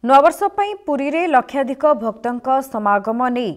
नववर्ष पई पुरी रे लक्षाधिक भक्तंक समागम नहीं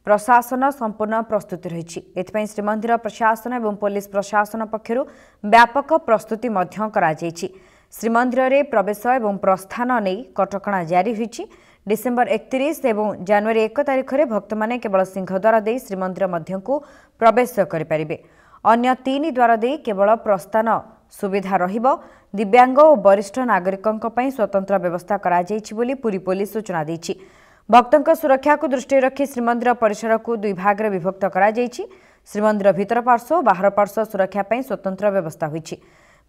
प्रशासन संपूर्ण प्रस्तुति रही। एथिपाई श्रीमंदिर प्रशासन एवं पुलिस प्रशासन पक्षरु व्यापक प्रस्तुति मध्य करा जायछि। श्रीमंदिर रे प्रवेश एवं प्रस्थान नहीं कटकणा जारी होईछि। डिसेंबर 31 एवं जनवरी 1 तारिख रे भक्त माने केवल सिंहद्वार दे श्रीमंदिर मध्यकु प्रवेश करि परिबे। अन्य 3 द्वार दे केवल प्रस्थान सुविधा रहिबो। दिव्यांग और वरिष्ठ नागरिकों पई स्वतंत्र व्यवस्था करा जायछि बोली पुरी पुलिस सूचना दैछि। भक्तों सुरक्षा को दृष्टि रखी श्रीमंदिर परिसर को 2 भाग रे विभक्त करा जायछि। श्रीमंदिर भीतर पार्श्व और बाहर पार्श्व सुरक्षा पई स्वतंत्र व्यवस्था होईछि।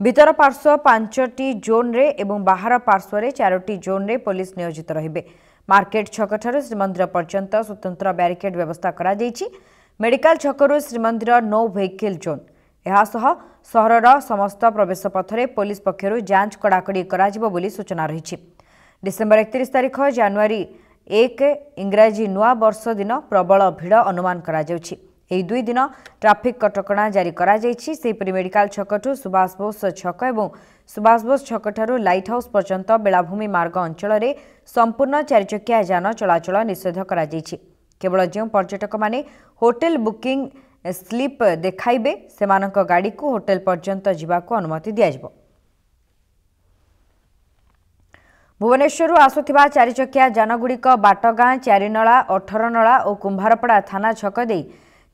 भीतर पार्श्व 5टी जोन रे एवं बाहर पार्श्व रे 4टी जोन रे पुलिस नियोजित रहिबे। मार्केट छक ठारू श्रीमंदिर पर्यंत स्वतंत्र बैरिकेड व्यवस्था करा जायछि। मेडिकल छकरू श्रीमंदिर नो व्हीकल जोन सहरर समस्त प्रवेश पथरे पुलिस पक्षरु जांच कड़ाकड़ी कराजिबो बोली सूचना रही। डिसेंबर 31 तारिख जनवरी 1 इंग्राजी नुआ वर्ष दिन प्रबल भिड़ अनुमान करा जाउछि। एही 2 दिन ट्रैफिक कटकणा जारी करा जायछि। सेपरि मेडिकल छकठु सुभाष बोस छक एवं सुभाष बोस छक ठारू लाइट हाउस पर्यंत बेलाभूमि मार्ग अंचल रे संपूर्ण 4 चकिया यान चलाचल निषेध करा जायछि। केवल जो पर्यटक माने होटल बुकिंग स्लिप देखाइबे सेमानक गाड़ी को होटल पर्यंत जीवाको अनुमति दियाजिबो। भुवनेश्वर आसुथिबा 4 चकिया जानगुड़िक बाटगां, चारिनला, 18 नला और कुंभारपड़ा थाना छक दे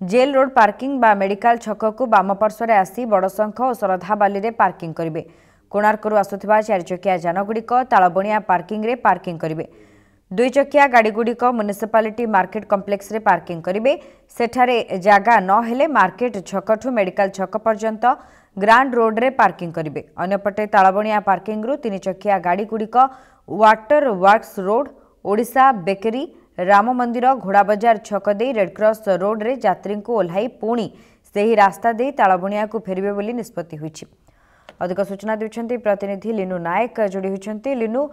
जेल रोड पार्किंग बा मेडिकल छक को बाम पार्श्व आसी बड़शंख और श्रद्धाबाली रे पार्किंग करिवे। कोणार्करू आसुथिबा 4 चकिया जानगुड़िक तालबणिया पार्किंग रे पार्किंग करिवे। 2 चकिया गाड़ीगुड़िक म्युनिसिपालिटी मार्केट कम्प्लेक्स रे पार्किंग करिवे। सेठारे जागा न हेले मार्केट छकठू मेडिकल छक पर्यंत ग्रांड रोड रे पार्किंग करिवे। अन्यपटे तालबणिया पार्किंग रु 3 चकिया गाड़ीगुड़िक water works road, Odisha bakery, Ram Mandir, Ghoda बाजार छक दे रेडक्रॉस रोड रे यात्री को ओह्लाई पुणी सेही रास्ता दे तालबणिया को फेरिबे बोली निष्पत्ति होईछि। अधिक सूचना देउछन्ती प्रतिनिधि लिनु नायक जोड़ी होइछन्ती। लिनु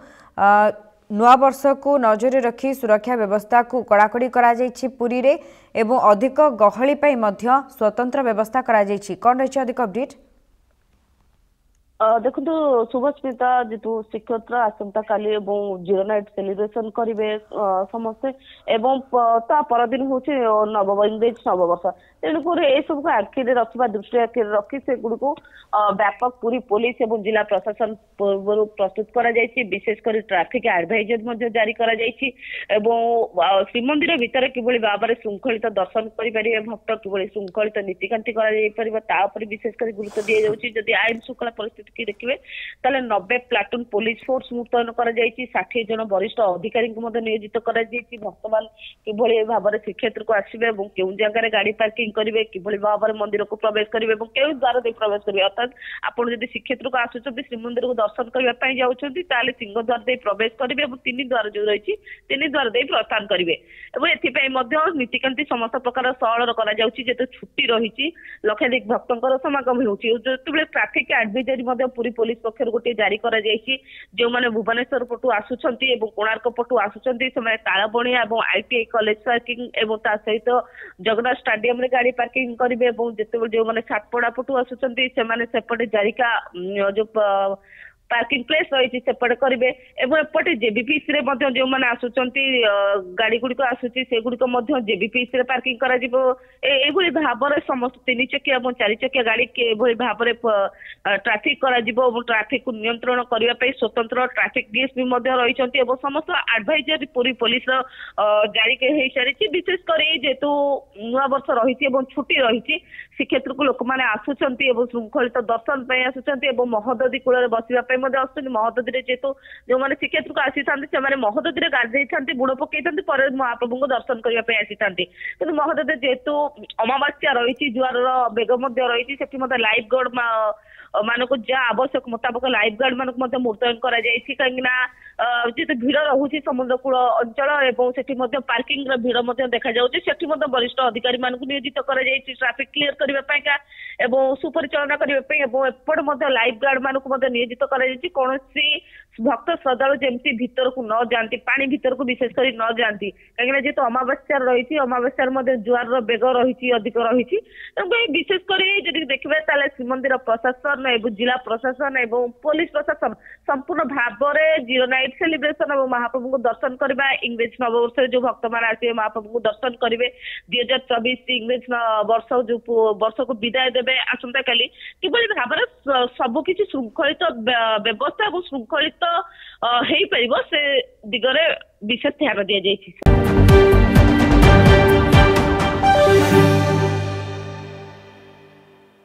नुआ वर्ष को नजर रखी सुरक्षा व्यवस्था को कड़ाकड़ी करा जायछि पुरी रे एवं अधिक गहली पई मध्य स्वतंत्र व्यवस्था करा जायछि। कोन रहिछि अधिक अपडेट? देखो शुभस्मिता जेतु श्रीक्षेत्र आसंता काली जीरो नाइट सेलिब्रेशन करेंगे समस्ते एवं ता परदिन हूँ इंग्रेज नववर्ष तेणुक सबको आखि रखा दृष्टि आखि रखी से गुड़ को व्यापक पूरी पुलिस और जिला प्रशासन पूर्व प्रस्तुत करा विशेषकर ट्रैफिक एडवाइजर जारी करा श्रीमंदिर भितर किभली भाव में श्रृंखलित दर्शन करेंगे भक्त किभली श्रृंखलित नीतिकांति कर विशेषकर गुरुत्व दि जाऊँगी। जदि आईन श्रृंखला परिस्थिति की देखिए 90 प्लाटून पुलिस फोर्स मुतयन कर 60 जन वरिष्ठ अधिकारी को नियोजित कर वर्तमान किभली भाव में श्रीक्षेत्र को आसवे और क्यों जगह गाड़ी पार्किंग करेंगे किभली भाव में मंदिर को प्रवेश करेंगे और क्यों द्वार दे प्रवेश करेंगे। अर्थात आपड़ जब श्रीक्षेत्र को आसुच्च श्रीमंदिर को दर्शन करने जाऊँगी सिंह द्वार दे प्रवेश करेंगे और 3 द्वार जो रही 3 द्वार दे प्रस्थान करेंगे। नीतिकांति समस्त प्रकार सहल कर छुट्टी रही लक्षाधिक भक्तों समागम होते ट्राफिक एडवाइजरी पुरी पुलिस पक्षर गोटे जारी करा जो मैंने भुवनेश्वर पटु आसुंच कोणार्क पटु आसुंच से तालबणिया और ITI कॉलेज पार्किंग और सहित जगन्नाथ स्टाडियम रे गाड़ी पार्किंग करेंगे जिते जो मैंने सातपड़ा पटु आसुंच सेपटे जारिका जो पार्किंग प्लेस रही सेपटे करेंगे एपटे जेबीपीसी रे जो मैंने आसुंच गाड़ी गुड़िक आसूची से गुड़िक जेबीपीसी रे पार्किंग करा एभली भाव में समस्त 3 चकिया और 4 चकिया गाड़ी के भाव में ट्राफिक करा ट्राफिक को नियंत्रण करने स्वतंत्र ट्राफिक डीएसपी रही समस्त एडवाइजर पूरी पुलिस जारी हो सारी विशेषकर जेहेतु नुआ वर्ष रही छुट्टी रही श्रीक्षेत्र को लोक मैंने आसुंच श्रृंखलित दर्शन आसुंच महोदधी कूल बसवाई महोदधी जेहेतु जो मैंने श्रीक्षेत्र को आसी था महोदधी गाधे था बुड़ पकई था महाप्रभु को दर्शन करने आसी था कि महोदधी जेहेतु अमावास्या रही जुआर बेग रही लाइफ गार्ड मानक जहाँ आवश्यक मुताबक लाइफ गार्ड मानक मुतयन कर जेहेतु भिड़ रोचे समुद्र कूल अंचल और पार्किंग भिड़ देखा जाती वरिष्ठ अधिकारी नियोजित कर ट्राफिक क्लीयर करने सुपरिचालना करने एपट लाइफ गार्ड मानक नियोजित कर भक्त श्रद्धालु जमती भीतर को न जाती पानी भीतर को विशेष कर न जाती कहीं जेहेतु अमावास्या रही अमावास्या जुआर बेग रही अधिक रही विशेष कर देखिए श्रीमंदिर प्रशासन एवं जिला प्रशासन एवं पुलिस प्रशासन संपूर्ण भाव में 0 नाइट सेलिब्रेशन और महाप्रभु को दर्शन करवा इंग्रेज नववर्ष जो भक्त मैंने आसवे महाप्रभु को दर्शन करेंगे 2024 इंग्रेज वर्ष जो वर्ष को विदाय देवे आसंता काली किभली भाव में सबकि श्रृंखलित व्यवस्था और श्रृंखलित हो पार से दिगरे विशेष ध्यान दि जाइए।